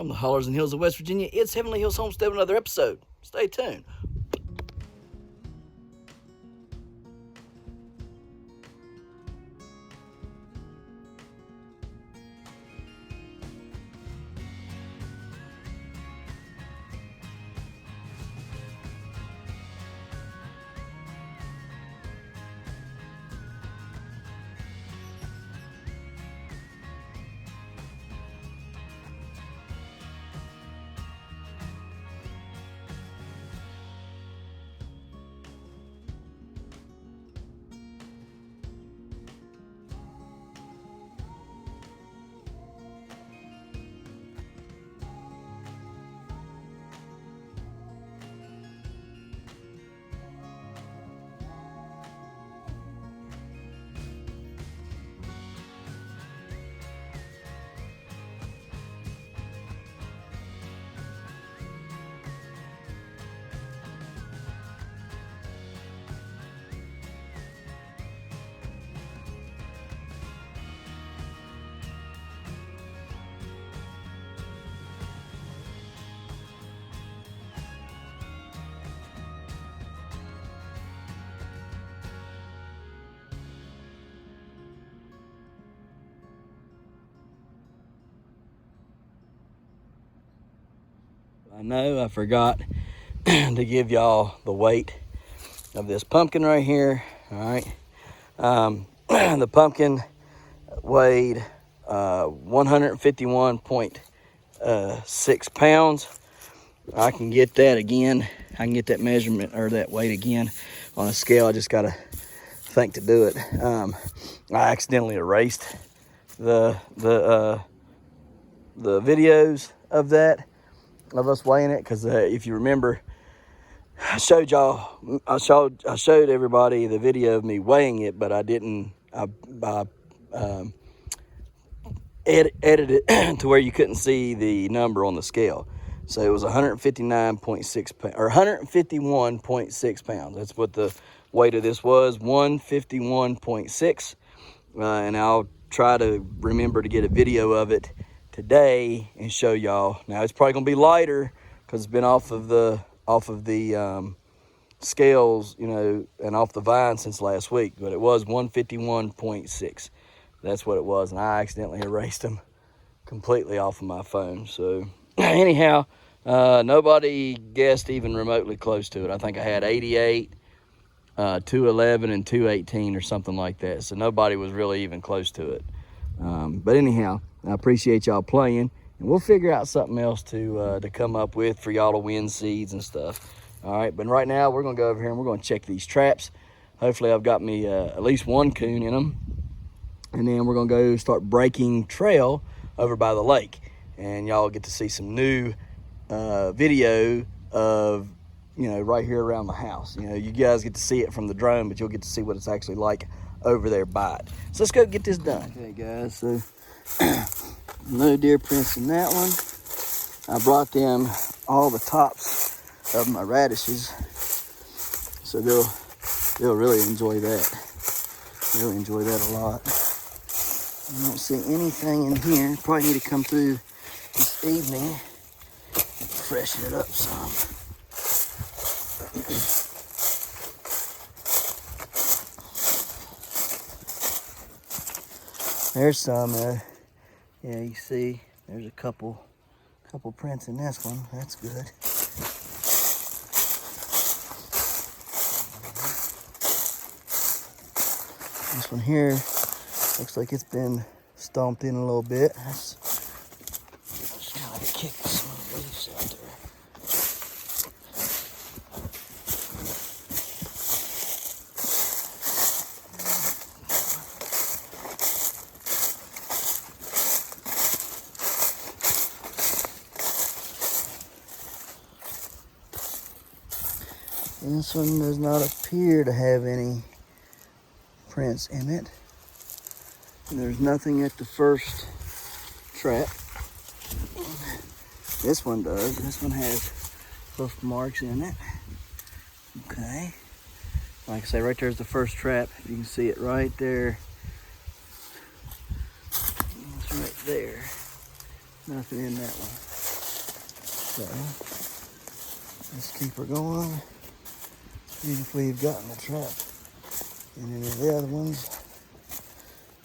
From the hollers and hills of West Virginia, it's Heavenly Hills Homestead with another episode. Stay tuned. I know I forgot to give y'all the weight of this pumpkin right here. All right. The pumpkin weighed 151.6 pounds. I can get that again. I can get that measurement or that weight again on a scale. I just got to think to do it. I accidentally erased the videos of that, of us weighing it, because if you remember, I showed everybody the video of me weighing it, but I didn't. I edited it to where you couldn't see the number on the scale. So it was 159.6 or 151.6 pounds. That's what the weight of this was, 151.6. And I'll try to remember to get a video of it today and show y'all. Now it's probably gonna be lighter because it's been off of the scales, you know, and off the vine since last week, but it was 151.6. That's what it was, and I accidentally erased them completely off of my phone. So anyhow, nobody guessed even remotely close to it. I think I had 88, 211, and 218 or something like that. So nobody was really even close to it. But anyhow, I appreciate y'all playing, and we'll figure out something else to come up with for y'all to win seeds and stuff. All right, but right now we're gonna go over here and we're gonna check these traps. Hopefully I've got me at least one coon in them, and then we're gonna go start breaking trail over by the lake, and y'all get to see some new video of, you know, right here around the house. You know, you guys get to see it from the drone, but you'll get to see what it's actually like over there by it. So let's go get this done. Okay guys, so no deer prints in that one. I brought them all the tops of my radishes, so they'll really enjoy that. Really enjoy that a lot. I don't see anything in here. Probably need to come through this evening and freshen it up some. There's some, yeah, you see, there's a couple prints in this one. That's good. This one here looks like it's been stomped in a little bit. Let's try to kick some of the leaves out there. This one does not appear to have any prints in it. And there's nothing at the first trap. This one does. This one has hoof marks in it. Okay. Like I say, right there's the first trap. You can see it right there. It's right there. Nothing in that one. So let's keep her going. See if we've gotten the trap in any of the other ones.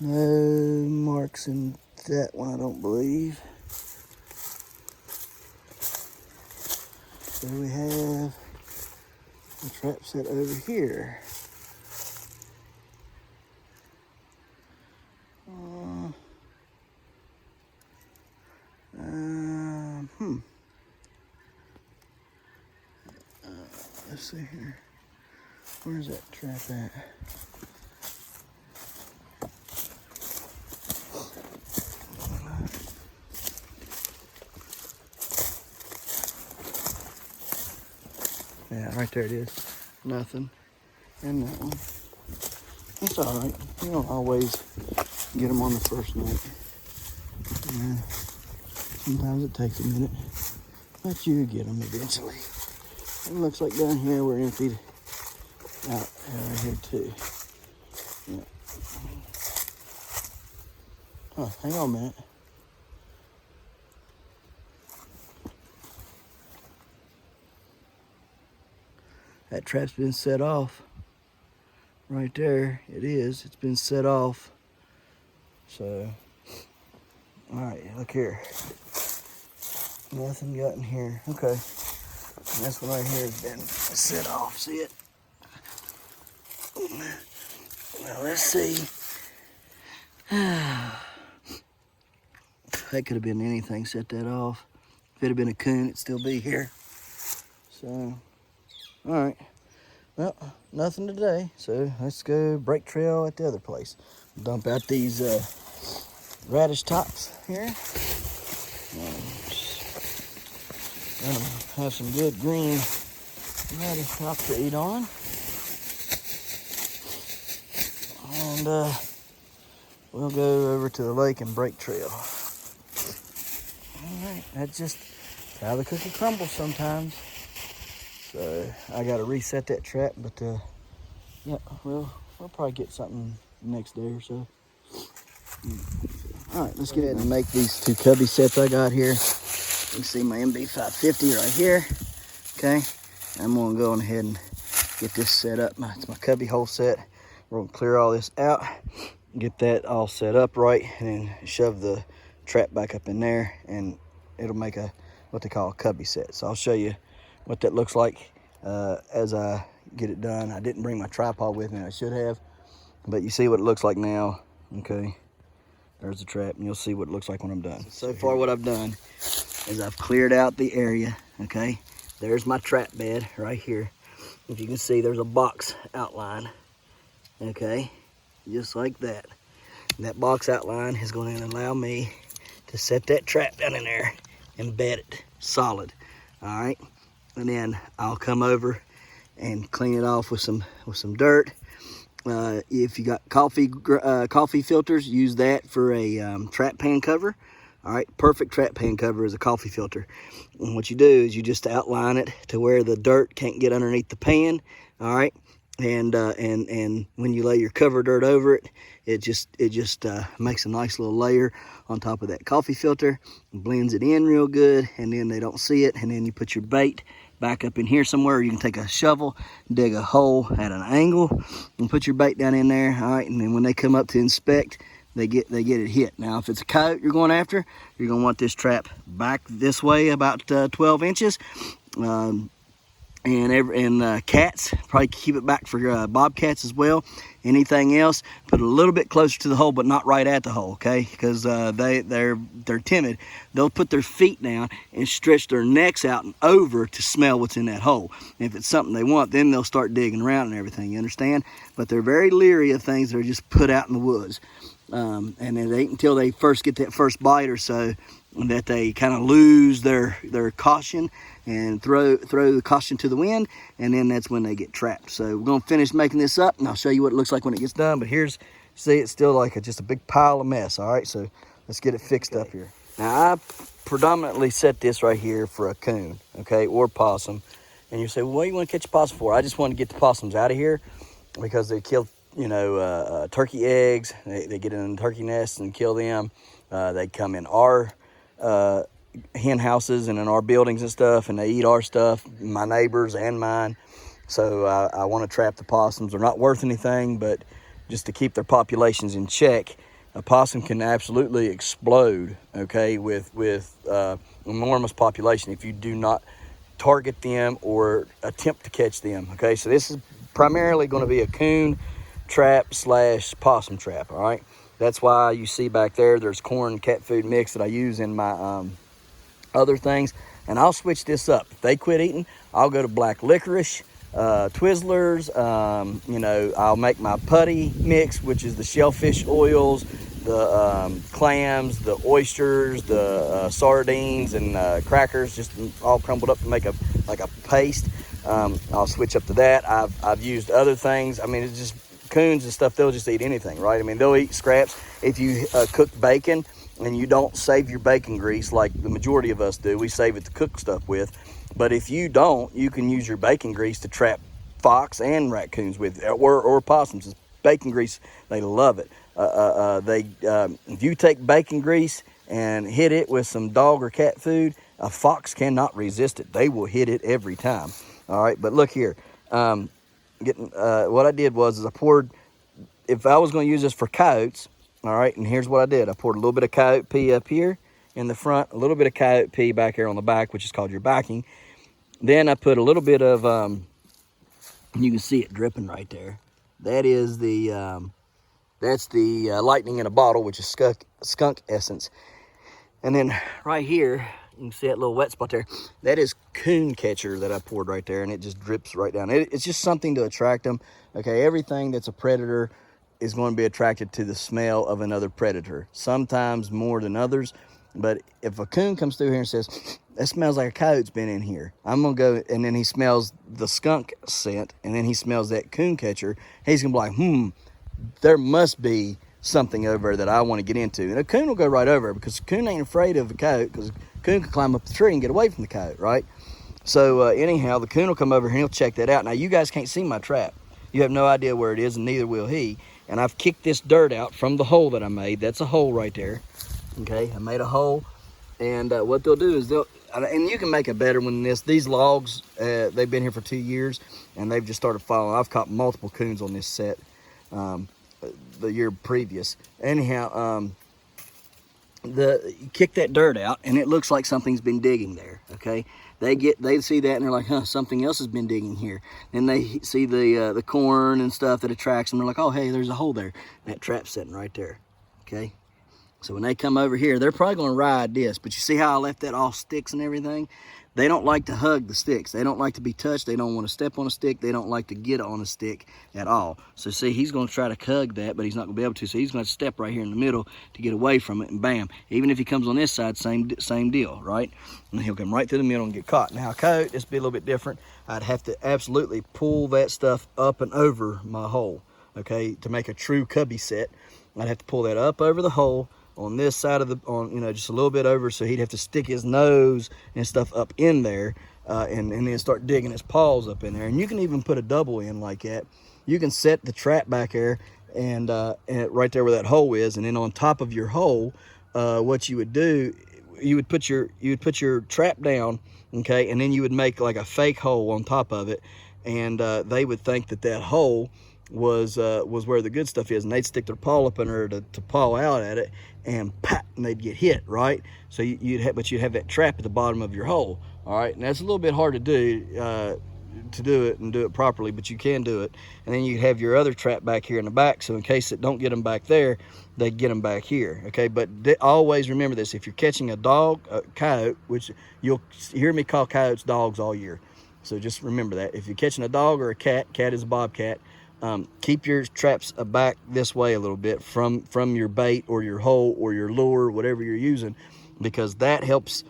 No marks in that one, I don't believe. So we have the trap set over here. Let's see here. Where's that trap at? Yeah, right there it is. Nothing. And that one. It's all right. You don't always get them on the first night. Sometimes it takes a minute, but you get them eventually. It looks like down here we're emptied out right here too. Yeah. Oh, hang on a minute. That trap's been set off. Right there, it is. It's been set off. So, all right, look here. Nothing got in here. Okay. And this one right here has been set off. See it? Well, let's see. That could have been anything. Set that off. If it had been a coon, it'd still be here. So, all right. Well, nothing today. So let's go break trail at the other place. Dump out these radish tops here. Gonna have some good green radish tops to eat on. And we'll go over to the lake and break trail. All right, that's just how the cookie crumbles sometimes. So I gotta reset that trap, but yeah, we'll probably get something next day or so. All right, let's go ahead and make these two cubby sets I got here. You can see my MB550 right here. Okay, I'm gonna go on ahead and get this set up. It's my cubby hole set. We're gonna clear all this out, get that all set up right, and then shove the trap back up in there, and it'll make a what they call a cubby set. So I'll show you what that looks like as I get it done. I didn't bring my tripod with me. I should have, but you see what it looks like now. Okay, there's the trap, and you'll see what it looks like when I'm done. So far what I've done is I've cleared out the area. Okay, there's my trap bed right here. If you can see, there's a box outline. Okay, just like that. And that box outline is going to allow me to set that trap down in there and bed it solid. All right, and then I'll come over and clean it off with some dirt. If you got coffee filters, use that for a trap pan cover. All right, perfect trap pan cover is a coffee filter. And what you do is you just outline it to where the dirt can't get underneath the pan. All right, and when you lay your cover dirt over it, it just makes a nice little layer on top of that coffee filter, blends it in real good, and then they don't see it. And then you put your bait back up in here somewhere. You can take a shovel, dig a hole at an angle, and put your bait down in there. All right, and then when they come up to inspect, they get it hit. Now, if it's a coyote you're going after, you're gonna want this trap back this way about 12 inches. And cats, probably keep it back for bobcats as well. Anything else, put it a little bit closer to the hole, but not right at the hole, okay? Because they're timid. They'll put their feet down and stretch their necks out and over to smell what's in that hole. And if it's something they want, then they'll start digging around and everything, you understand? But they're very leery of things that are just put out in the woods. And it ain't until they first get that first bite or so that they kind of lose their caution and throw the caution to the wind, and then that's when they get trapped. So we're gonna finish making this up, and I'll show you what it looks like when it gets done. But see, it's still like just a big pile of mess. All right, so let's get it fixed up here. Now, I predominantly set this right here for a coon, okay, or possum. And you say, well, what do you want to catch a possum for? I just want to get the possums out of here because they kill, turkey eggs. They get in the turkey nests and kill them. They come in our hen houses and in our buildings and stuff, and they eat our stuff, my neighbors and mine. So I want to trap the possums. They're not worth anything, but just to keep their populations in check. A possum can absolutely explode, okay, with enormous population if you do not target them or attempt to catch them, okay? So this is primarily going to be a coon trap / possum trap, all right? That's why you see back there's corn cat food mix that I use in my other things. And I'll switch this up. If they quit eating, I'll go to black licorice, Twizzlers, I'll make my putty mix, which is the shellfish oils, the clams, the oysters, the sardines, and crackers, just all crumbled up to make like a paste. I'll switch up to that. I've used other things. I mean, it's just coons and stuff, they'll just eat anything, right? I mean, they'll eat scraps. If you cook bacon and you don't save your bacon grease like the majority of us do, we save it to cook stuff with. But if you don't, you can use your bacon grease to trap fox and raccoons with, or possums. It's bacon grease, they love it. If you take bacon grease and hit it with some dog or cat food, a fox cannot resist it. They will hit it every time. All right, but look here. What I did was I poured, if I was going to use this for coyotes, all right, and here's what I did. I poured a little bit of coyote pee up here in the front, a little bit of coyote pee back here on the back, which is called your backing. Then I put a little bit of, you can see it dripping right there. That is that's the lightning in a bottle, which is skunk essence. And then right here, you can see that little wet spot there. That is coon catcher that I poured right there, and it just drips right down. It's just something to attract them. Okay, everything that's a predator is going to be attracted to the smell of another predator, sometimes more than others. But if a coon comes through here and says, that smells like a coyote's been in here, I'm going to go, and then he smells the skunk scent, and then he smells that coon catcher, he's going to be like, there must be something over there that I want to get into. And a coon will go right over because a coon ain't afraid of a coyote, because a coon can climb up the tree and get away from the coyote, right? So anyhow, the coon will come over here and he'll check that out. Now, you guys can't see my trap. You have no idea where it is, and neither will he. And I've kicked this dirt out from the hole that I made. That's a hole right there. Okay, I made a hole. And what they'll do is and you can make a better one than this. These logs, they've been here for 2 years, and they've just started falling. I've caught multiple coons on this set the year previous. Anyhow, you kick that dirt out, and it looks like something's been digging there, okay? They see that, and they're like, something else has been digging here. Then they see the corn and stuff that attracts them. They're like, oh, hey, there's a hole there. That trap's sitting right there, okay? So when they come over here, they're probably going to ride this. But you see how I left that all sticks and everything? They don't like to hug the sticks. They don't like to be touched. They don't want to step on a stick. They don't like to get on a stick at all. So see, he's going to try to hug that, but he's not going to be able to. So he's going to step right here in the middle to get away from it, and bam. Even if he comes on this side, same deal, right? And he'll come right through the middle and get caught. Now, a coyote, this would be a little bit different. I'd have to absolutely pull that stuff up and over my hole, okay, to make a true cubby set. I'd have to pull that up over the hole, on this side of just a little bit over, so he'd have to stick his nose and stuff up in there, and then start digging his paws up in there. And you can even put a double in like that. You can set the trap back there, and right there where that hole is, and then on top of your hole, what you would do, you would put your trap down, okay, and then you would make like a fake hole on top of it, and they would think that hole was where the good stuff is, and they'd stick their paw up in there to paw out at it, and pat, and they'd get hit, right? So you'd have that trap at the bottom of your hole, all right? And that's a little bit hard to do it properly, but you can do it. And then you have your other trap back here in the back, so in case it don't get them back there, they get them back here, okay? But always remember this: if you're catching a coyote, which you'll hear me call coyotes dogs all year, so just remember that. If you're catching a dog or a cat is a bobcat. Keep your traps back this way a little bit from your bait or your hole or your lure, whatever you're using, because that helps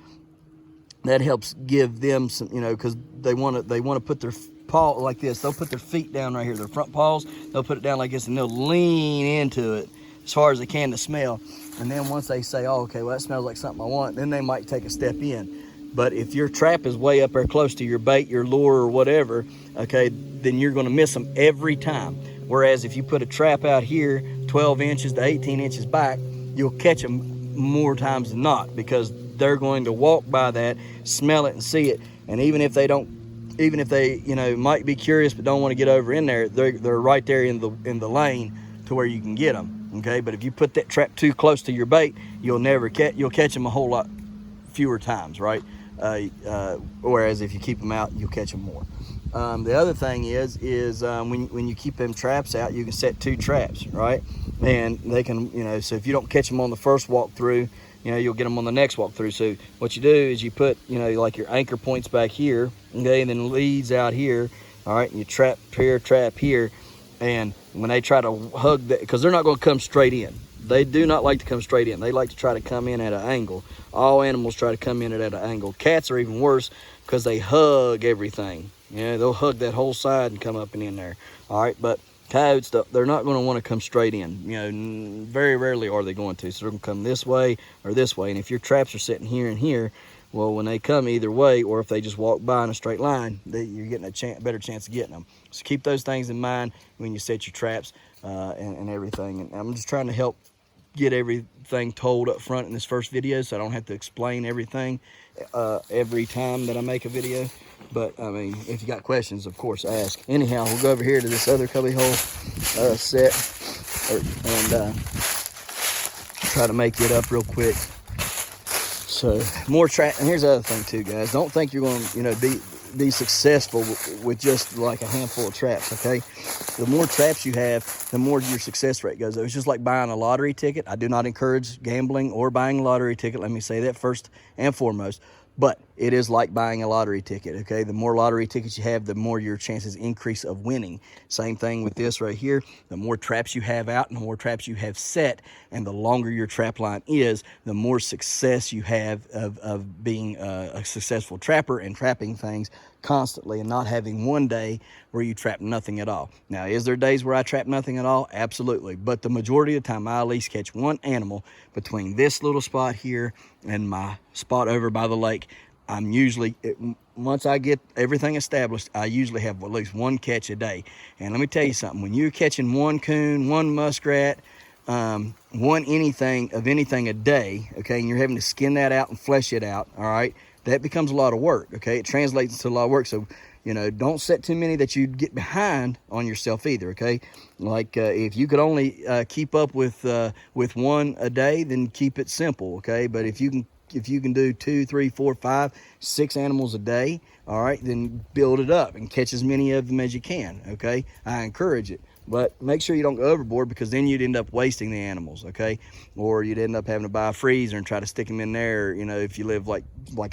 give them some, because they want to put their paw like this. They'll put their feet down right here, their front paws, they'll put it down like this, and they'll lean into it as far as they can to smell. And then once they say, oh, okay, well, that smells like something I want, then they might take a step in. But if your trap is way up there close to your bait, your lure, or whatever, okay, then you're going to miss them every time. Whereas if you put a trap out here 12 inches to 18 inches back, you'll catch them more times than not, because they're going to walk by that, smell it, and see it. And even if they you know, might be curious but don't want to get over in there, they're right there in the lane to where you can get them. Okay, but if you put that trap too close to your bait, you'll catch them a whole lot fewer times, right? Whereas if you keep them out, you'll catch them more. The other thing is when you keep them traps out, you can set 2 traps, right? And they can, you know, so if you don't catch them on the first walk through, you know, you'll get them on the next walk through. So what you do is you put, you know, like your anchor points back here, okay, and then leads out here, all right, and you trap here, and when they try to hug that, because they're not going to come straight in. They do not like to come straight in. They like to try to come in at an angle. All animals try to come in at an angle. Cats are even worse because they hug everything. Yeah, they'll hug that whole side and come up and in there. All right, but coyotes, they're not going to want to come straight in. You know, very rarely are they going to. So they're going to come this way or this way. And if your traps are sitting here and here, well, when they come either way, or if they just walk by in a straight line, you're getting a better chance of getting them. So keep those things in mind when you set your traps and everything. And I'm just trying to help get everything told up front in this first video, so I don't have to explain everything every time that I make a video. But I mean, if you got questions, of course, ask. Anyhow, we'll go over here to this other cubby hole set and try to make it up real quick. So more trap. And here's the other thing too, guys. Don't think you're going to, you know, be successful with just like a handful of traps. Okay, the more traps you have, the more your success rate goes up. It's just like buying a lottery ticket. I do not encourage gambling or buying a lottery ticket. Let me say that first and foremost. But it is like buying a lottery ticket, okay? The more lottery tickets you have, the more your chances increase of winning. Same thing with this right here. The more traps you have out and the more traps you have set, and the longer your trap line is, the more success you have of being a successful trapper and trapping things constantly and not having one day where you trap nothing at all. Now, is there days where I trap nothing at all? Absolutely. But the majority of the time, I at least catch one animal between this little spot here and my spot over by the lake. I'm usually, once I get everything established, I usually have at least one catch a day. And let me tell you something, when you're catching one coon, one muskrat, one anything a day, okay, and you're having to skin that out and flesh it out, all right, that becomes a lot of work, okay? It translates into a lot of work. So, you know, don't set too many that you get behind on yourself either, okay? Like if you could only keep up with one a day, then keep it simple, okay? But if you can do 2, 3, 4, 5, 6 animals a day, all right, then build it up and catch as many of them as you can, okay? I encourage it. But make sure you don't go overboard, because then you'd end up wasting the animals, okay? Or you'd end up having to buy a freezer and try to stick them in there, you know, if you live like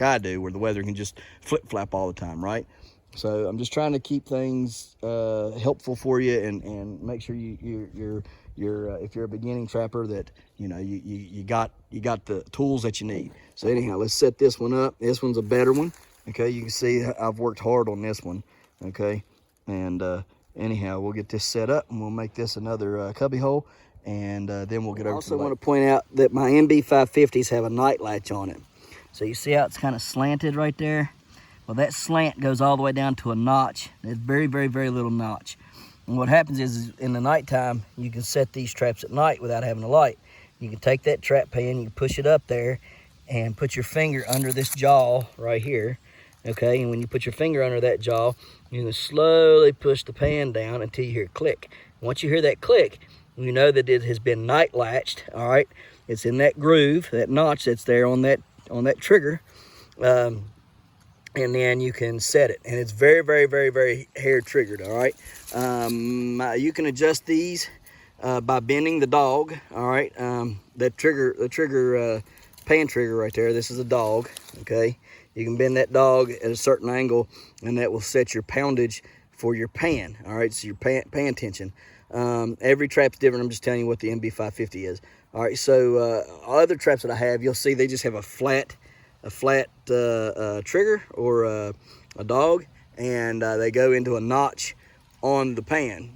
I do, where the weather can just flip-flop all the time, right? So I'm just trying to keep things helpful for you, and make sure you're if you're a beginning trapper, that you know you got the tools that you need. So anyhow, let's set this one up. This one's a better one, okay? You can see I've worked hard on this one, okay? And anyhow, we'll get this set up and we'll make this another cubby hole, and then we'll get over to the lake. I also want to point out that my MB550s have a night latch on it. So you see how it's kind of slanted right there? Well, that slant goes all the way down to a notch. It's very, very, very little notch. And what happens is in the nighttime, you can set these traps at night without having a light. You can take that trap pan, you can push it up there and put your finger under this jaw right here, okay? And when you put your finger under that jaw, you can slowly push the pan down until you hear it click. Once you hear that click, you know that it has been night latched, all right? It's in that groove, that notch that's there on that trigger. And then you can set it, and it's very, very, very, very hair triggered, all right? You can adjust these by bending the dog, all right? The trigger pan trigger right there, this is a dog, okay? You can bend that dog at a certain angle, and that will set your poundage for your pan, all right? So your pan tension. Every trap's different. I'm just telling you what the MB550 is. All right, so other traps that I have, you'll see they just have a flat trigger or a dog, and they go into a notch on the pan,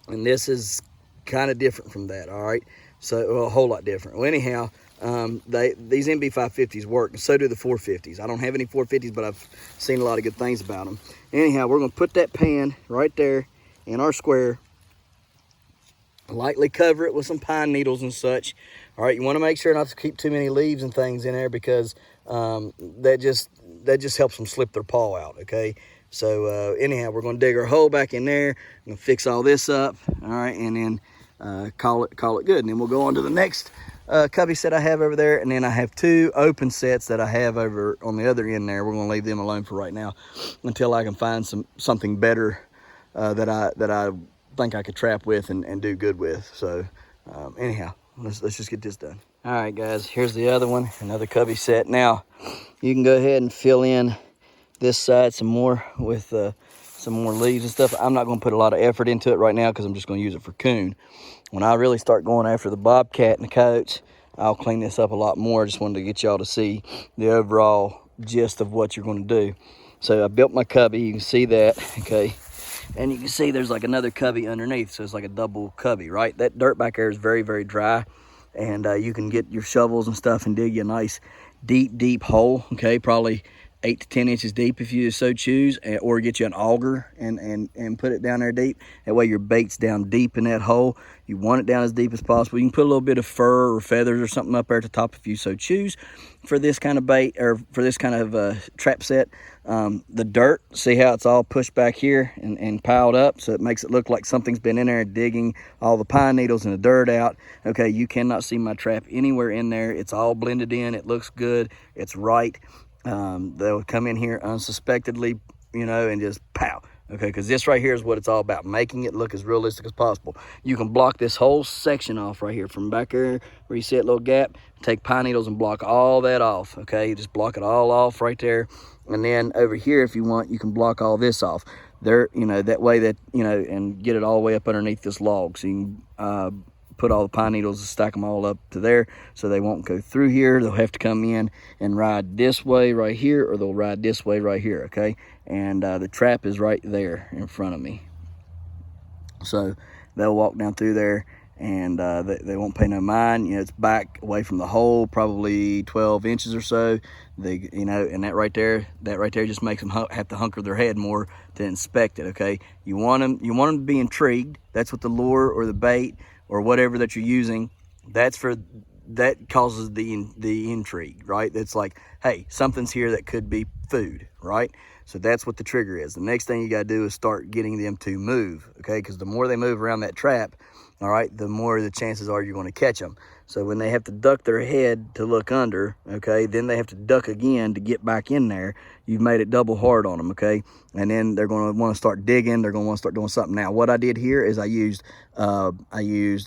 and this is kind of different from that, all right? So well, a whole lot different. Well, anyhow, these MB550s work, and so do the 450s. I don't have any 450s, but I've seen a lot of good things about them. Anyhow, we're going to put that pan right there in our square, lightly cover it with some pine needles and such. All right, you want to make sure not to keep too many leaves and things in there, because that just helps them slip their paw out. Okay, so anyhow, we're going to dig our hole back in there and fix all this up. All right, and then call it good, and then we'll go on to the next cubby set I have over there, and then I have 2 open sets that I have over on the other end there. We're going to leave them alone for right now until I can find something better that I think I could trap with and do good with. So anyhow, let's just get this done. All right, guys, here's the other one, another cubby set. Now you can go ahead and fill in this side some more with some more leaves and stuff. I'm not going to put a lot of effort into it right now because I'm just going to use it for coon. When I really start going after the bobcat and the coyotes, I'll clean this up a lot more. I just wanted to get y'all to see the overall gist of what you're going to do. So I built my cubby, you can see that, okay? And you can see there's like another cubby underneath, so it's like a double cubby, right? That dirt back there is very, very dry, and you can get your shovels and stuff and dig you a nice deep hole, okay? Probably 8 to 10 inches deep if you so choose, or get you an auger and put it down there deep. That way your bait's down deep in that hole. You want it down as deep as possible. You can put a little bit of fur or feathers or something up there at the top if you so choose for this kind of bait, or for this kind of trap set. The dirt, see how it's all pushed back here and piled up, so it makes it look like something's been in there digging all the pine needles and the dirt out. Okay, you cannot see my trap anywhere in there. It's all blended in. It looks good. It's right. They'll come in here unsuspectedly, you know, and just pow. Okay, because this right here is what it's all about, making it look as realistic as possible. You can block this whole section off right here from back there where you see that little gap. Take pine needles and block all that off. Okay, you just block it all off right there. And then over here, if you want, you can block all this off there, you know, that way that, you know, and get it all the way up underneath this log. So you can put all the pine needles and stack them all up to there, so they won't go through here. They'll have to come in and ride this way right here, or they'll ride this way right here, okay? And the trap is right there in front of me. So they'll walk down through there, and they won't pay no mind. You know, it's back away from the hole, probably 12 inches or so. They, you know, and that right there just makes them have to hunker their head more to inspect it, okay? You want them to be intrigued. That's what the lure or the bait or whatever that you're using, that causes the intrigue, right? That's like, hey, something's here that could be food, right? So that's what the trigger is. The next thing you got to do is start getting them to move, okay? Because the more they move around that trap, all right, the more the chances are you're going to catch them. So when they have to duck their head to look under, okay, then they have to duck again to get back in there. You've made it double hard on them, okay? And then they're going to want to start digging. They're going to want to start doing something. Now, what I did here is I used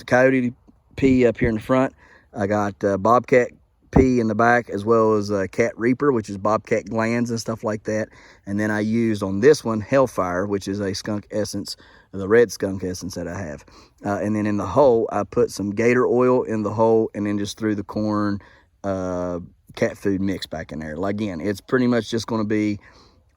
coyote pee up here in the front. I got bobcat pee in the back, as well as cat reaper, which is bobcat glands and stuff like that. And then I used on this one Hellfire, which is a skunk essence, the red skunk essence that I have. And then in the hole, I put some gator oil in the hole, and then just threw the corn cat food mix back in there. Like, again, it's pretty much just going to be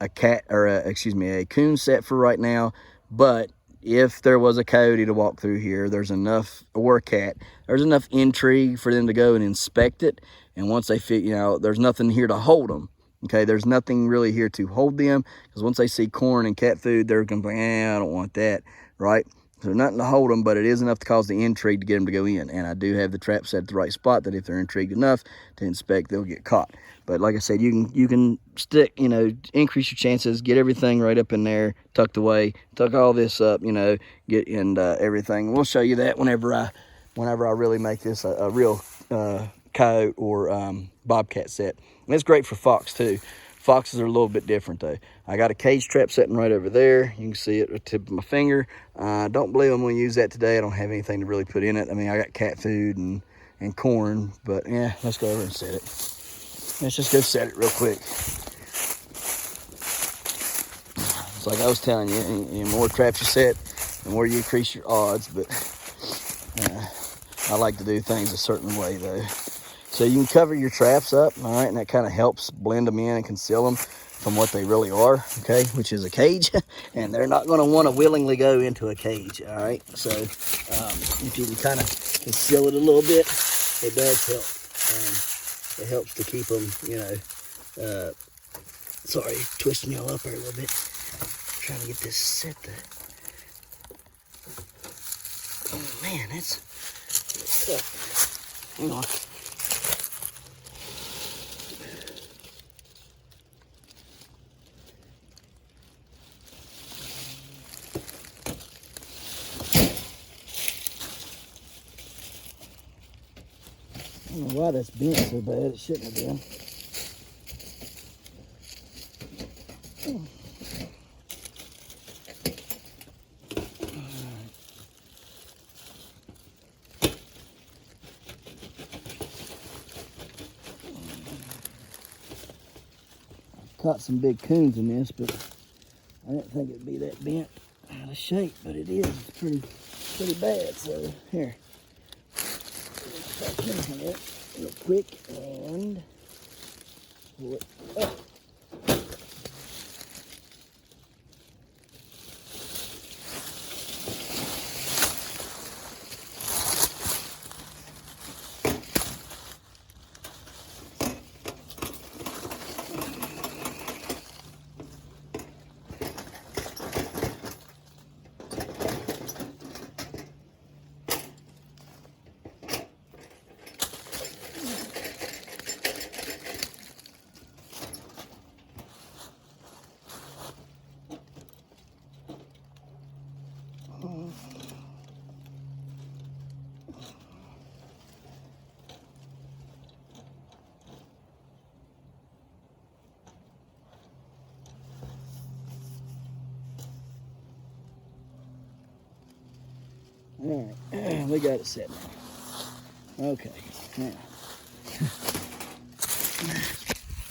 a a coon set for right now. But if there was a coyote to walk through here, there's enough, or a cat, there's enough intrigue for them to go and inspect it. And once they fit, you know, there's nothing here to hold them. Okay, there's nothing really here to hold them, because once they see corn and cat food, they're going to be, I don't want that, right? So there's nothing to hold them, but it is enough to cause the intrigue to get them to go in. And I do have the trap set at the right spot that if they're intrigued enough to inspect, they'll get caught. But like I said, you can stick, you know, increase your chances, get everything right up in there, tucked away, tuck all this up, you know, get in everything. We'll show you that whenever I really make this a real coyote or bobcat set. And it's great for fox too. Foxes are a little bit different though. I got a cage trap sitting right over there. You can see it at the tip of my finger. I don't believe I'm going to use that today. I don't have anything to really put in it. I mean, I got cat food and corn, but yeah, let's go over and set it. Let's just go set it real quick. It's like I was telling you, the more traps you set, the more you increase your odds, but I like to do things a certain way though. So you can cover your traps up, all right, and that kind of helps blend them in and conceal them from what they really are, okay, which is a cage. And they're not going to want to willingly go into a cage, all right? So if you can kind of conceal it a little bit, it does help. It helps to keep them, you know, sorry, twisting y'all up here a little bit. Trying to get this set there. Oh, man. Man, that's tough. Hang on. I don't know why that's bent so bad. It shouldn't have been. Caught some big coons in this, but I didn't think it'd be that bent out of shape, but it is. It's pretty bad. So here, back in here real quick and pull it up. All right, we got it set now. Okay, now.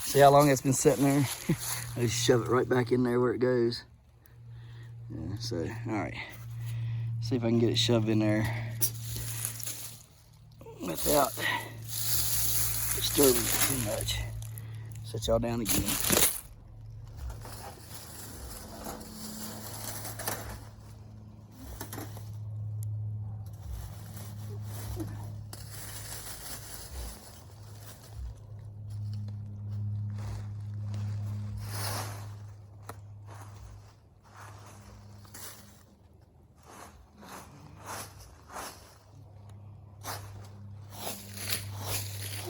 See how long it's been sitting there? I just shove it right back in there where it goes. Yeah, so, all right. See if I can get it shoved in there without disturbing it too much. Set y'all down again.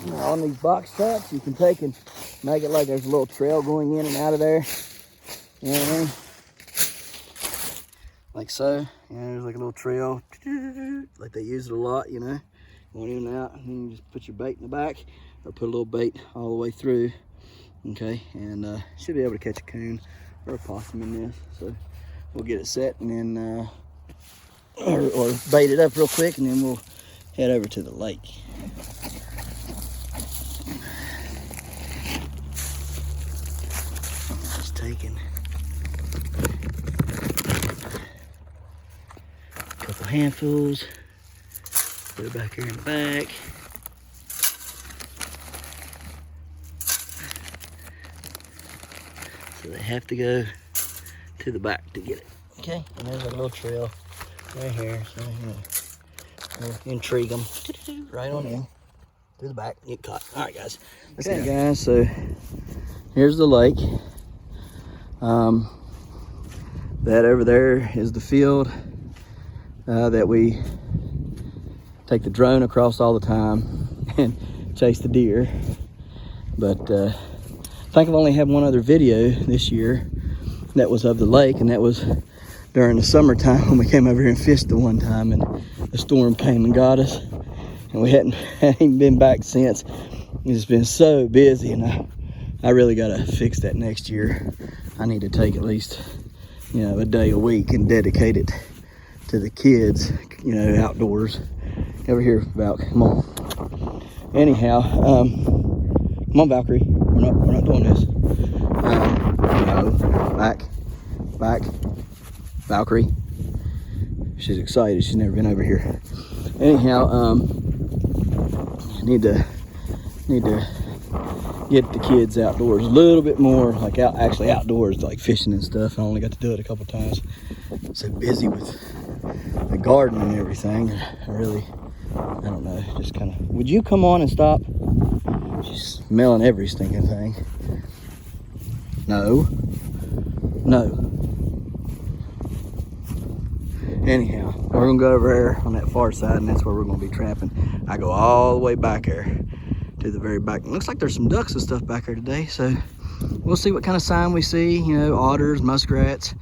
On these box traps, you can take and make it like there's a little trail going in and out of there. You know what I mean? Like so. You know, there's like a little trail. Like they use it a lot, you know. Going in and out. And then you just put your bait in the back or put a little bait all the way through. Okay, and should be able to catch a coon or a possum in this. So we'll get it set and then or bait it up real quick and then we'll head over to the lake. Taking a couple handfuls, put it back here in the back. So they have to go to the back to get it. Okay, and there's a little trail right here, so we'll intrigue them right on in through the back and get caught. All right, guys. Okay, guys. So here's the lake. That over there is the field that we take the drone across all the time and chase the deer. But I think I've only had one other video this year that was of the lake, and that was during the summertime when we came over here and fished the one time and the storm came and got us. And we hadn't been back since. It's been so busy, and I really gotta fix that next year. I need to take at least, you know, a day a week and dedicate it to the kids, you know, outdoors. Over here, Val, come on. Anyhow, come on, Valkyrie. We're not doing this. No, back, Valkyrie. She's excited. She's never been over here. Anyhow, need to get the kids outdoors a little bit more, like actually outdoors, like fishing and stuff. I only got to do it a couple times. I'm so busy with the garden and everything. I don't know, just kind of, would you come on and stop? She's smelling every stinking thing. No. Anyhow, we're gonna go over there on that far side, and that's where we're gonna be trapping. I go all the way back there to the very back. It looks like there's some ducks and stuff back there today, so we'll see what kind of sign we see, you know, otters, muskrats,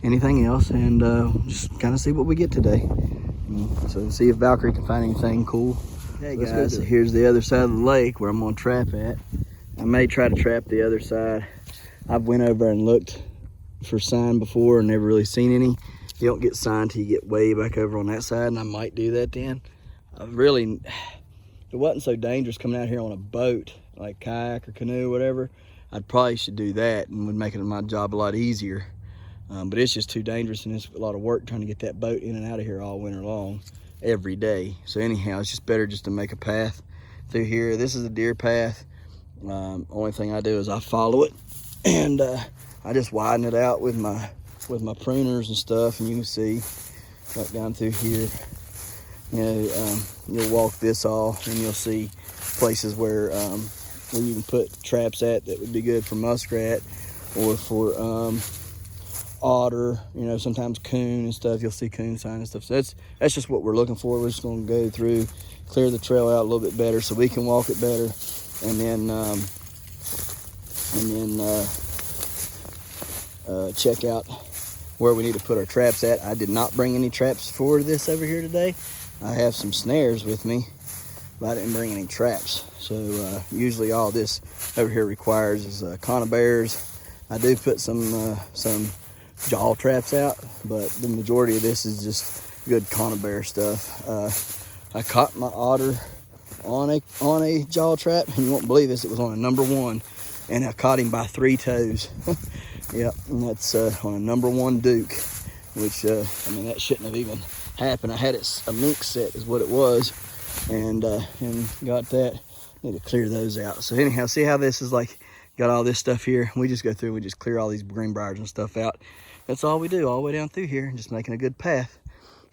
anything else, and just kind of see what we get today. So see if Valkyrie can find anything cool. Hey guys, so here's the other side of the lake where I'm gonna trap at. I may try to trap the other side. I've went over and looked for sign before and never really seen any. You don't get sign till you get way back over on that side, and I might do that then. If it wasn't so dangerous coming out here on a boat, like kayak or canoe or whatever, I'd probably should do that and would make it my job a lot easier. But it's just too dangerous, and it's a lot of work trying to get that boat in and out of here all winter long, every day. So anyhow, it's just better just to make a path through here. This is a deer path. Only thing I do is I follow it, and I just widen it out with my pruners and stuff, and you can see right down through here. You know, you'll walk this off, and you'll see places where you can put traps at that would be good for muskrat or for otter, you know, sometimes coon and stuff. You'll see coon sign and stuff. So that's just what we're looking for. We're just going to go through, clear the trail out a little bit better so we can walk it better, and then check out where we need to put our traps at. I did not bring any traps for this over here today. I have some snares with me, but I didn't bring any traps. So usually all this over here requires is conibears. I do put some jaw traps out, but the majority of this is just good conibear stuff. I caught my otter on a jaw trap, and you won't believe this, it was on a number 1, and I caught him by 3 toes. Yep, and that's on a number 1 Duke, which I mean, that shouldn't have even happened. I had a mink set is what it was, and got that. Need to clear those out. So anyhow, see how this is like got all this stuff here. We just go through, we just clear all these greenbriers and stuff out. That's all we do all the way down through here, just making a good path.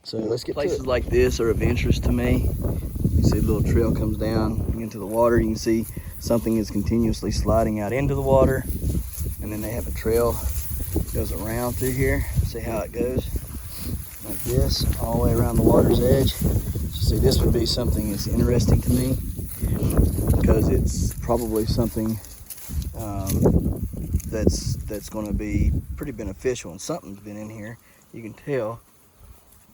So let's get places like this are of interest to me. You see the little trail comes down into the water. You can see something is continuously sliding out into the water, and then they have a trail that goes around through here. See how it goes like this all the way around the water's edge. So see, this would be something that's interesting to me because it's probably something that's going to be pretty beneficial, and something's been in here. You can tell.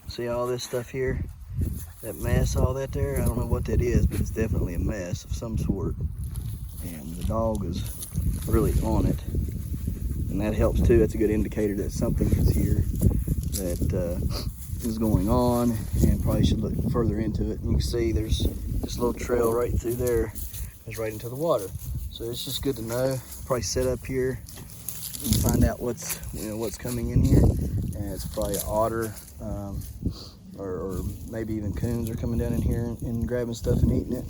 See all this stuff here, that mess, all that there. I don't know what that is, but it's definitely a mess of some sort, and the dog is really on it, and that helps too. That's a good indicator that something is here that is going on, and probably should look further into it. And you can see there's this little trail right through there, goes right into the water. So it's just good to know. Probably set up here and find out what's coming in here, and it's probably an otter, or maybe even coons are coming down in here and grabbing stuff and eating it.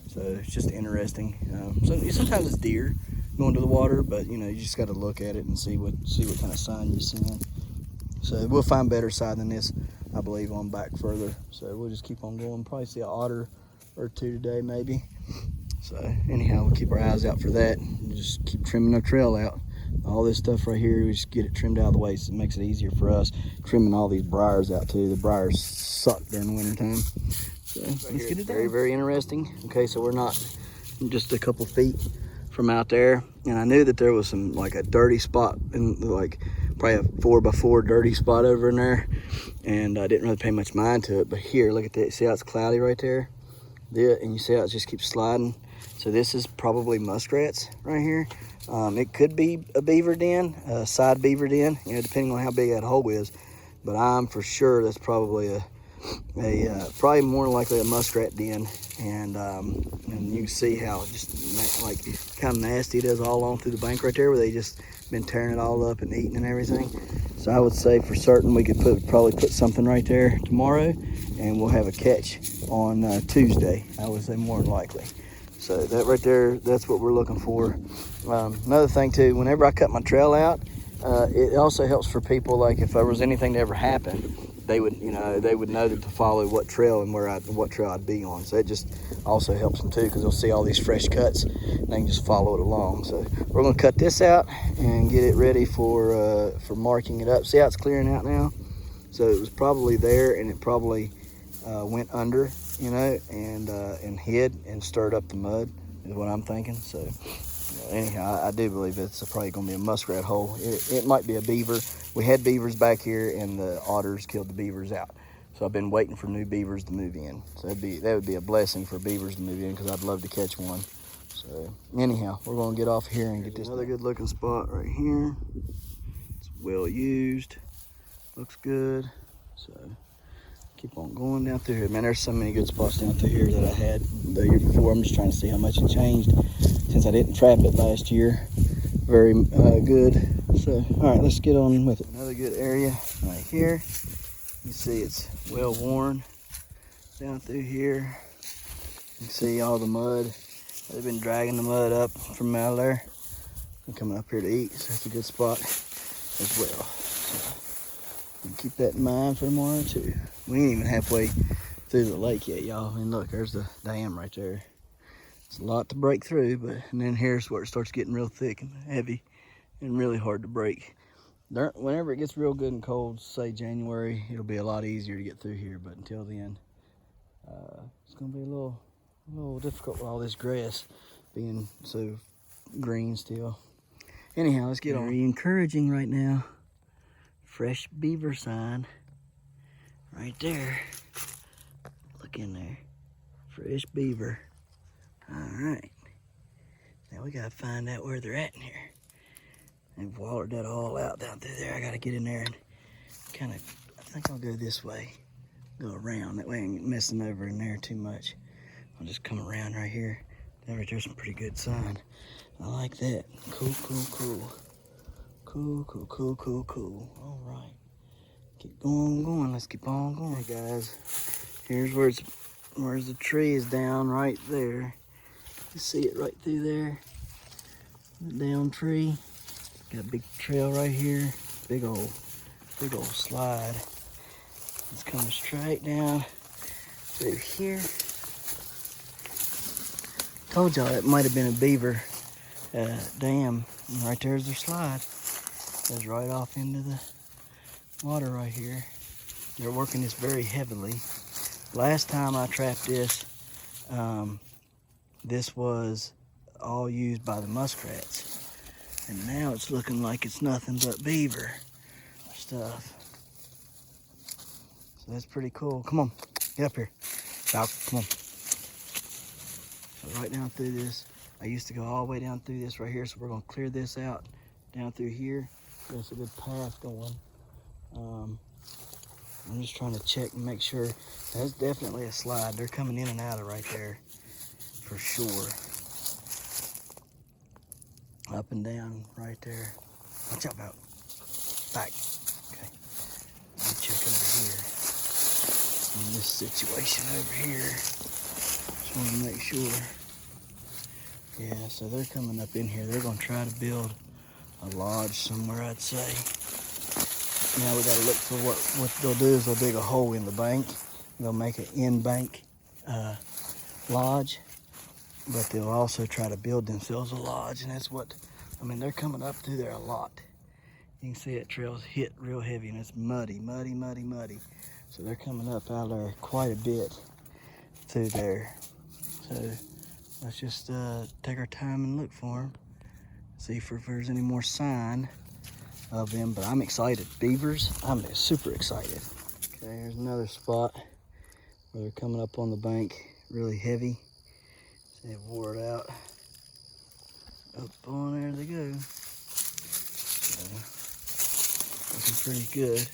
So it's just interesting. So sometimes it's deer going to the water, but you know, you just got to look at it and see what kind of sign you're seeing. So we'll find better sign than this, I believe, on back further. So we'll just keep on going. Probably see an otter or 2 today, maybe. So anyhow, we'll keep our eyes out for that and just keep trimming our trail out. All this stuff right here, we just get it trimmed out of the way so it makes it easier for us. Trimming all these briars out too. The briars suck during the winter time. So let's get it very, very interesting. Okay, so we're not just a couple feet from out there, and I knew that there was some like a dirty spot, in like probably a 4x4 dirty spot over in there, and I didn't really pay much mind to it. But here, look at that. See how it's cloudy right there? Yeah, and you see how it just keeps sliding. So this is probably muskrats right here. It could be a beaver den, a side beaver den, you know, depending on how big that hole is. But I'm for sure that's probably probably more likely a muskrat den. And you can see how just like kind of nasty it is all along through the bank right there, where they just been tearing it all up and eating and everything. So I would say for certain we could probably put something right there tomorrow, and we'll have a catch on Tuesday. I would say more than likely. So that right there, that's what we're looking for. Another thing too, whenever I cut my trail out, it also helps for people, like if there was anything to ever happen, they would know that to follow what trail and what trail I'd be on. So it just also helps them too, because they'll see all these fresh cuts and they can just follow it along. So we're gonna cut this out and get it ready for marking it up. See how it's clearing out now? So it was probably there, and it probably went under, you know, and hid and stirred up the mud, is what I'm thinking. So anyhow, I do believe it's probably going to be a muskrat hole. It might be a beaver. We had beavers back here, and the otters killed the beavers out. So I've been waiting for new beavers to move in. So that would be a blessing for beavers to move in, because I'd love to catch one. So anyhow, we're going to get off here and get this. Another good looking spot right here. It's well used. Looks good. So keep on going down through here. Man, there's so many good spots down through here that I had the year before. I'm just trying to see how much it changed since I didn't trap it last year. Very good. So, all right, let's get on with it. Another good area right here. You see it's well worn down through here. You can see all the mud. They've been dragging the mud up from out there and coming up here to eat. So that's a good spot as well. So, keep that in mind for tomorrow too. We ain't even halfway through the lake yet, y'all. I mean, look, there's the dam right there. It's a lot to break through, and then here's where it starts getting real thick and heavy and really hard to break. Whenever it gets real good and cold, say January, it'll be a lot easier to get through here. But until then, it's gonna be a little difficult with all this grass being so green still. Anyhow, let's get on. Very encouraging right now. Fresh beaver sign right there. Look in there. Fresh beaver. All right. Now we gotta find out where they're at in here. They've watered that all out down through there. I gotta get in there and kind of, I think I'll go this way. Go around. That way I ain't messing over in there too much. I'll just come around right here. That right there's some pretty good sign. I like that. Cool, cool, cool. Cool, cool, cool, cool, cool. All right. Keep going. Let's keep on going. Hey guys, here's where's the tree is down right there. You see it right through there. The down tree. Got a big trail right here. Big old slide. It's coming straight down through here. Told y'all it might have been a beaver dam. And right there's their slide. Goes right off into the water right here. They're working this very heavily. Last time I trapped this, this was all used by the muskrats. And now it's looking like it's nothing but beaver stuff. So that's pretty cool. Come on, get up here. Doc, come on. So right down through this, I used to go all the way down through this right here, so we're gonna clear this out down through here. There's a good path going. I'm just trying to check and make sure. That's definitely a slide. They're coming in and out of right there for sure. Up and down right there. Watch out, about back. Okay. Let me check over here. In this situation over here. Just want to make sure. Yeah, so they're coming up in here. They're going to try to build a lodge somewhere, I'd say. Now we got to look for what they'll do is they'll dig a hole in the bank. They'll make an in-bank lodge. But they'll also try to build themselves a lodge, and that's what, I mean, they're coming up through there a lot. You can see that trail's hit real heavy, and it's muddy. So they're coming up out there quite a bit through there. So let's just take our time and look for them. See if there's any more sign of them, but I'm excited. Beavers, I'm super excited. Okay, here's another spot where they're coming up on the bank really heavy. They've wore it out. Up on there they go. So, looking pretty good.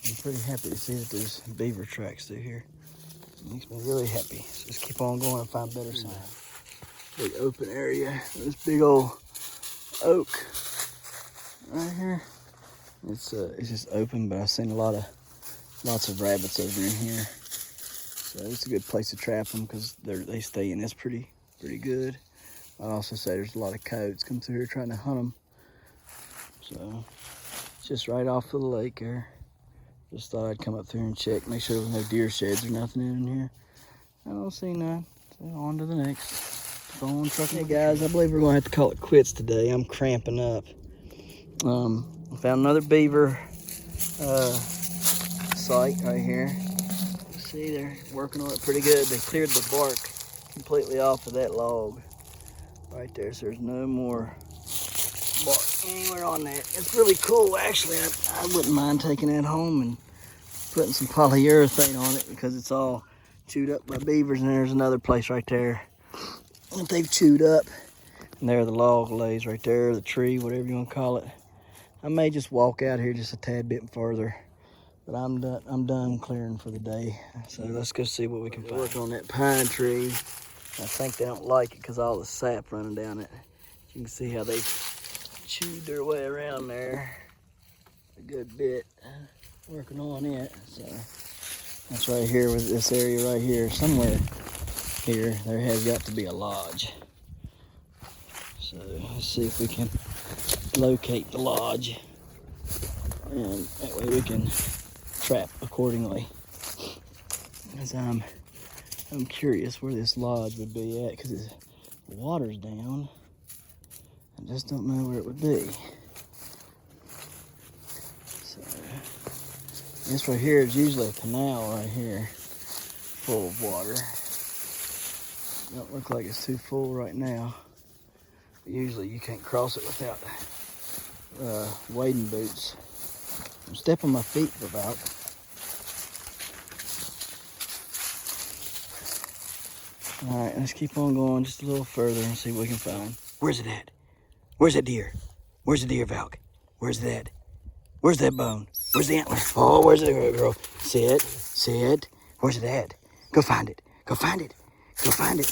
I'm pretty happy to see that there's beaver tracks through here. It makes me really happy. So just keep on going and find better signs. Big open area. This big old oak right here. It's just open, but I've seen lots of rabbits over in here. So it's a good place to trap them because they stay in this pretty good. I'd also say there's a lot of coyotes come through here trying to hunt them. So it's just right off of the lake there. Just thought I'd come up through and check, make sure there was no deer sheds or nothing in here. I don't see none. So on to the next. Phone trucking. Hey guys, I believe we're gonna have to call it quits today. I'm cramping up. Found another beaver site right here. See, they're working on it pretty good. They cleared the bark completely off of that log right there, so there's no more bark anywhere on that. It's really cool, actually. I wouldn't mind taking that home and putting some polyurethane on it because it's all chewed up by beavers. And there's another place right there that they've chewed up. And there the log lays right there, the tree, whatever you want to call it. I may just walk out here just a tad bit further, but I'm done clearing for the day. So let's go see what we can find. Work on that pine tree. I think they don't like it because all the sap running down it. You can see how they chewed their way around there a good bit, working on it. So that's right here with this area right here. Somewhere here, there has got to be a lodge. So let's see if we can locate the lodge, and that way we can trap accordingly. Because I'm curious where this lodge would be at, because the water's down. I just don't know where it would be. So this right here is usually a canal right here, full of water. Don't look like it's too full right now. But usually you can't cross it without wading boots. I'm stepping my feet about. All right, let's keep on going just a little further and see what we can find. Where's it at? Where's that deer? Where's the deer, Valk? Where's that? Where's that bone? Where's the antler? Oh, where's it, girl? Sit. Where's it at? Go find it. Go find it. Go find it.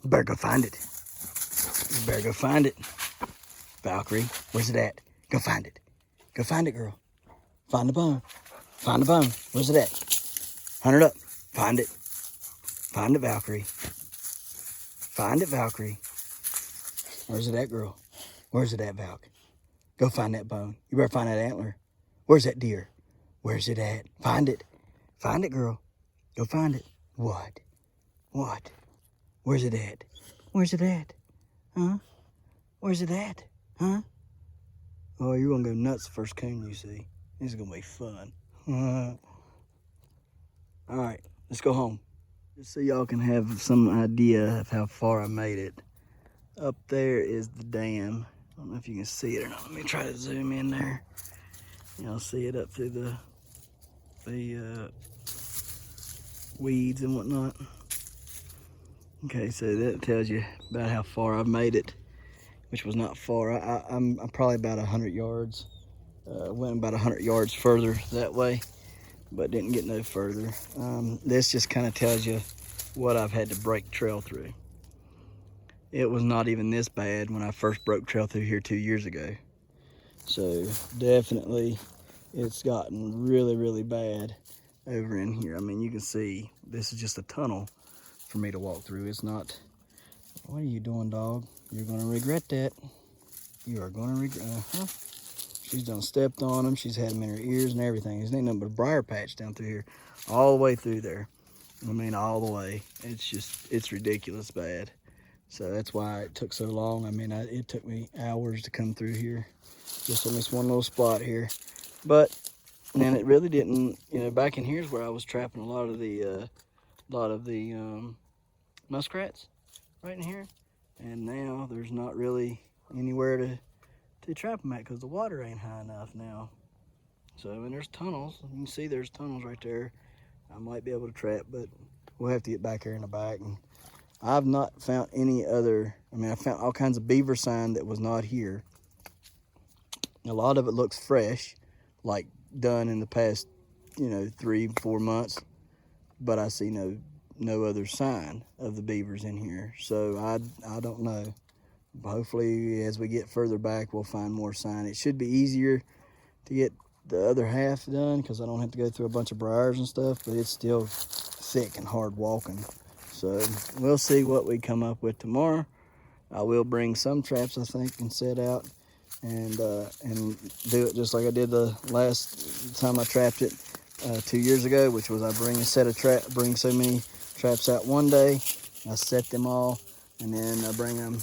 You better go find it. You better go find it. Valkyrie, where's it at? Go find it. Go find it, girl. Find the bone. Find the bone. Where's it at? Hunt it up. Find it. Find it, Valkyrie. Find it, Valkyrie. Where's it at, girl? Where's it at, Valk? Go find that bone. You better find that antler. Where's that deer? Where's it at? Find it. Find it, girl. Go find it. What? What? Where's it at? Where's it at? Huh? Where's it at? Huh? Oh, you're gonna go nuts the first coon you see. This is gonna be fun. All right, let's go home. Just so y'all can have some idea of how far I made it. Up there is the dam. I don't know if you can see it or not. Let me try to zoom in there. Y'all see it up through the weeds and whatnot. Okay, so that tells you about how far I've made it, which was not far. I'm probably about 100 yards. Went about 100 yards further that way, but didn't get no further. This just kind of tells you what I've had to break trail through. It was not even this bad when I first broke trail through here 2 years ago. So definitely it's gotten really, really bad over in here. I mean, you can see this is just a tunnel for me to walk through. It's not. What are you doing, dog? You're gonna regret that. You are gonna regret. She's done stepped on them. She's had them in her ears and everything. There's ain't nothing but a briar patch down through here, all the way through there. I mean, all the way. It's ridiculous bad. So that's why it took so long. I mean, it took me hours to come through here, just on this one little spot here. But then it really didn't. You know, back in here's where I was trapping a lot of the muskrats, right in here. And now there's not really anywhere to trap them at because the water ain't high enough now. So, and there's tunnels. You can see there's tunnels right there. I might be able to trap, but we'll have to get back here in the back. And I've not found any other. I mean, I found all kinds of beaver sign that was not here. A lot of it looks fresh, like done in the past, 3-4 months. But I see no other sign of the beavers in here. So I don't know. Hopefully, as we get further back, we'll find more sign. It should be easier to get the other half done because I don't have to go through a bunch of briars and stuff, but it's still thick and hard walking. So we'll see what we come up with tomorrow. I will bring some traps, I think, and set out and do it just like I did the last time I trapped it 2 years ago, which was I bring so many traps out one day, I set them all, and then I bring them,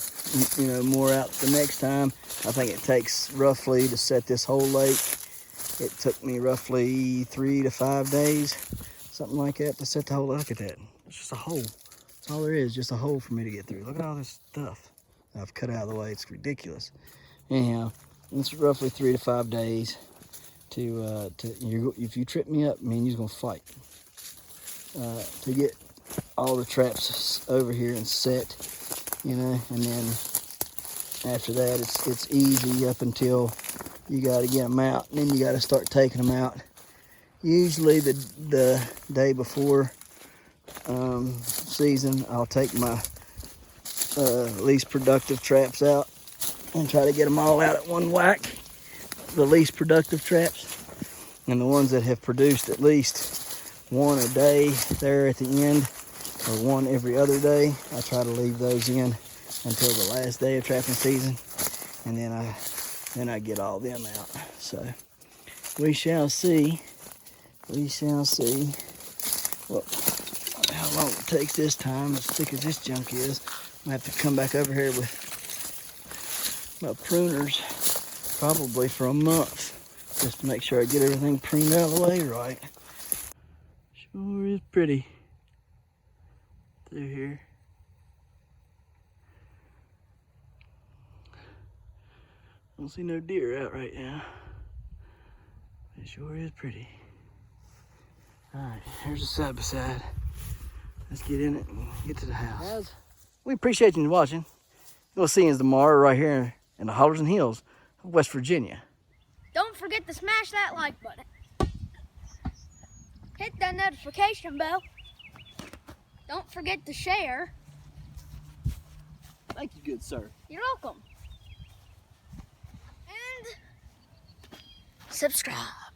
more out the next time. I think it takes roughly to set this whole lake. It took me roughly 3 to 5 days, something like that, to set the whole. Look at that. It's just a hole. That's all there is, just a hole for me to get through. Look at all this stuff I've cut out of the way. It's ridiculous. Anyhow, it's roughly 3 to 5 days if you trip me up, man, you're gonna fight to get all the traps over here and set, and then after that it's easy up until you got to get them out, and then you got to start taking them out. Usually the day before season, I'll take my least productive traps out and try to get them all out at one whack. The least productive traps, and the ones that have produced at least one a day there at the end, or one every other day, I try to leave those in until the last day of trapping season, and then I get all them out. So we shall see. We shall see how long it takes this time. As thick as this junk is, I have to come back over here with my pruners probably for a month just to make sure I get everything pruned out of the way right. Sure is pretty through here. Don't see no deer out right now. It sure is pretty. Alright, here's the side by side. Let's get in it and get to the house. We appreciate you watching. We'll see you tomorrow right here in the hollers and hills of West Virginia. Don't forget to smash that like button. Hit that notification bell. Don't forget to share. Thank you, good sir. You're welcome. And subscribe.